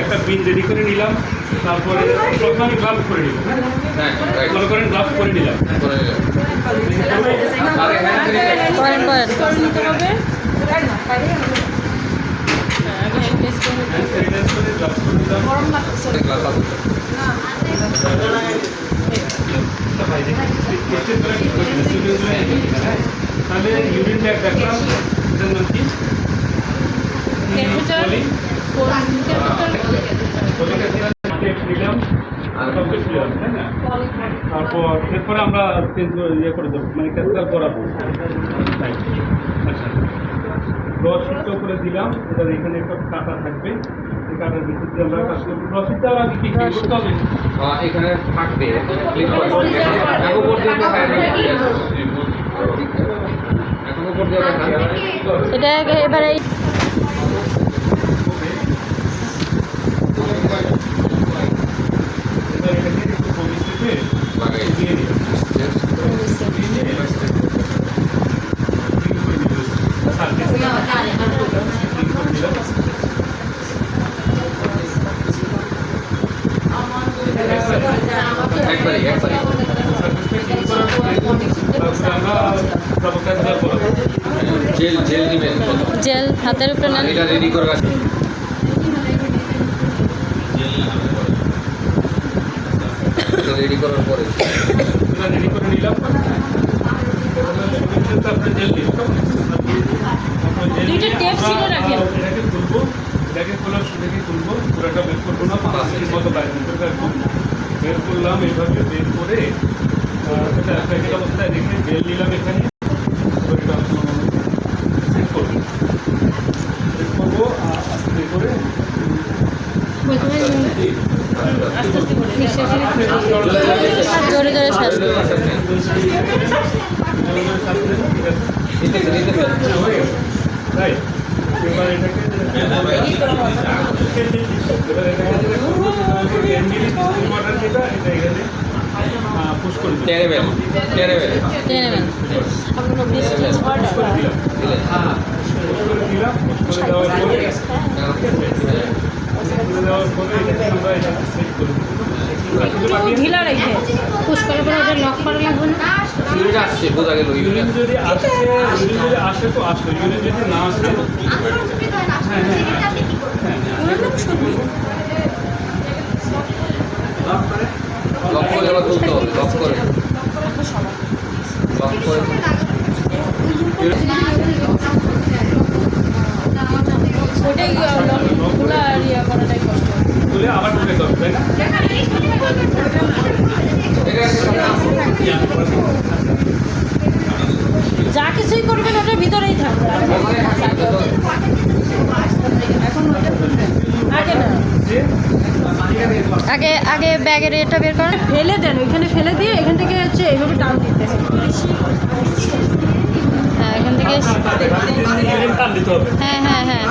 একটা pin ready করে নিলাম, তারপরে প্রথমে আমি গ্লাভস করে নিলাম। মনে করেন গ্লাভস করে নিলাম, তাহলে ইউরিন ব্যাগ দেখলাম, এটার নাম কি? তারপর এরপরে আমরা ইয়ে করে দেবো, মানে ক্যান্সেল করাবো। আচ্ছা, রসিদটা করে দিলাম, এবার এখানে একটা কাটা থাকবে, এই কাটার ভিতর দিয়ে আমরা কাজ করবো। রসিদটা আগে কি করতে হবে? এখানে থাকবে এটা এবারে জেল হাতের উপরে না এটা রেডি করে রাখি। রেডি করার পরে রেডি করে নিলাম, তারপরে জেল দিই। দুইটা টেপ ছিল রাখেন, এটাকে খুলবো, এটাকে খোলার সুযোগে খুলবো, পুরোটা বের করবো না, 5 মিনিট মতো বাইরে নিতে থাকবো। বের করলাম, এইভাবে বের করে এটা প্যাকেট অবস্থায় রেখে জেল নিলাম, এখানে সেট করবো, সেট করবো আস্তে করে জোরে জোরে শ্বাস এবার এটাকে পুশ করে টেনে নেবেন। ঢিলা রেখে পুশ করে পরে ওটা লক করা লাগবে না। ইউরিন আসছে, বোঝা গেল ইউরিন যদি আসে, ইউরিন যদি আসে তো আসবে, ইউরিন যদি না আসে লক করে আবার তুলতে হবে, লক করে ওটাই খোলা আর ইয়া করাটাই কষ্ট। তুলে আবার ঢুকে দেবে, তাই না? যা কিছুই করবেন ওটার ভিতরেই থাকবে। আগে না, আগে আগে ব্যাগের এটা বের করেন, ফেলে দেন, ওইখানে ফেলে দিয়ে এখান থেকে হচ্ছে এইভাবে টান দিতে হবে। হ্যাঁ এখান থেকে ইউরিন টান দিতে হবে। হ্যাঁ হ্যাঁ হ্যাঁ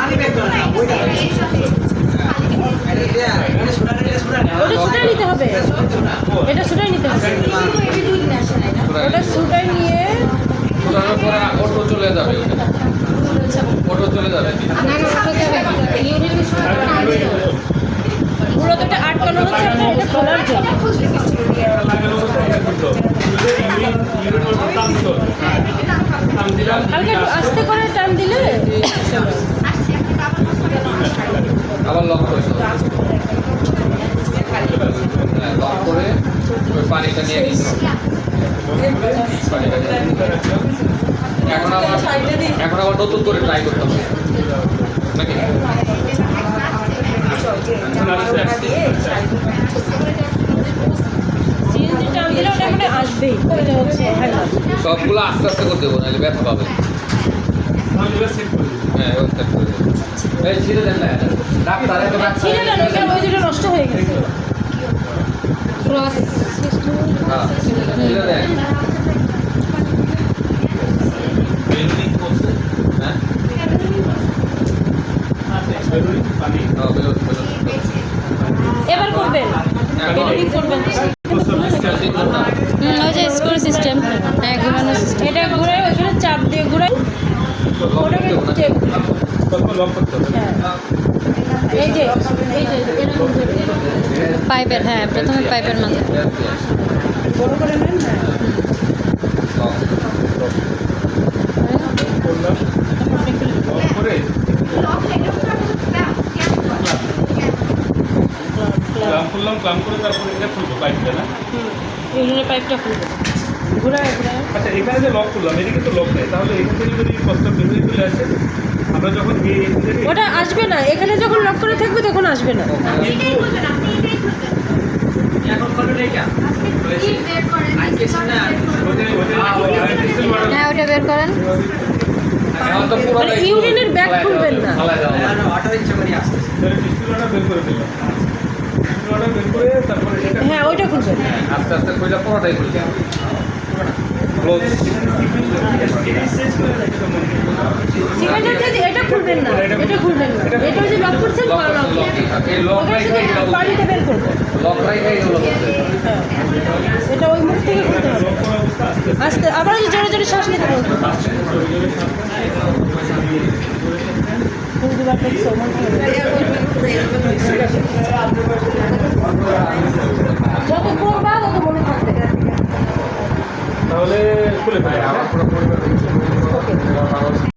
ওটা ছুটাই নিতে হবে, এটা ছুটাই নিতে হবে, ওটা ছুটাই নিয়ে ছোটানোর পরে অটো চলে যাবে, অটো চলে যাবে। মূলত এটা আটকানো হচ্ছে আপনার এটা খোলার জন্য। হালকা একটু আস্তে করে টান দিলে আবার লক করে লক করে ওই পানিটা নিয়ে নিতে হবে। এখন আবার নতুন করে ট্রাই করতে হবে নাকি? সিএনজি টান দিলে ওটা এখানে আসবেই, এটা হচ্ছে সবগুলো আস্তে আস্তে করতে দেবো, নাহলে ব্যথা পাবে। হ্যাঁ ওই সেট করে দেবো। এই ছিঁড়ে দেন না ডাক্তার, এত ডাক্তার ছিঁড়ে দেন, ওইখানে ওই দুটো নষ্ট হয়ে গেছে। হ্যাঁ ছিঁড়ে দেন। হ্যাঁ এবার করবেন, এডিটিং করবেন। ওই যে স্ক্রু সিস্টেম, হ্যাঁ ঘুরানো সিস্টেম। এটা ঘুরাই, ওইখানে চাপ দিয়ে ঘুরাই, ওটাকে লক করতে হবে। হ্যাঁ এই যে এরকম ধরে পাইপের, হ্যাঁ প্রথমে পাইপের মাঝে। বড় করে নেন। হ্যাঁ করলাম লক করে ক্লাম করে তারপরে এটা খুলবো পাইপটা না। ইউরিনের পাইপটা খুলবে, ঘুরায় ঘুরায়। আচ্ছা এখানে যে লক করলাম এদিকে তো লক নেই, তাহলে এখান থেকে যদি কষ্ট বেরিয়ে চলে আসে আমরা যখন ওটা আসবে না, এখানে যখন লক করে থাকবে তখন আসবে না। হ্যাঁ ওটা বের করেন। এখন তো পুরো মানে ইউরিনের ব্যাগ খুলবেন না। বের করে দিলাম, বের করে তারপরে এটা হ্যাঁ ওইটা খুলবেন। আস্তে আস্তে খুলে পুরোটাই খুলতে হবে। ক্লোজ। সিমেন্টের যে এটা খুলবেন না, এটা খুলবেন না। এটা যে লক করছেন লক এই লক পানিতে বের করবেন। লক রাইখাই এগুলো করতে হবে। হ্যাঁ এটা ওই মুখ থেকে খুলতে হবে। লক করা অবস্থা আস্তে আস্তে আবার ওই যে জোরে জোরে শ্বাস নিতে হবে। দুবার দেখছো মনে হয়। যত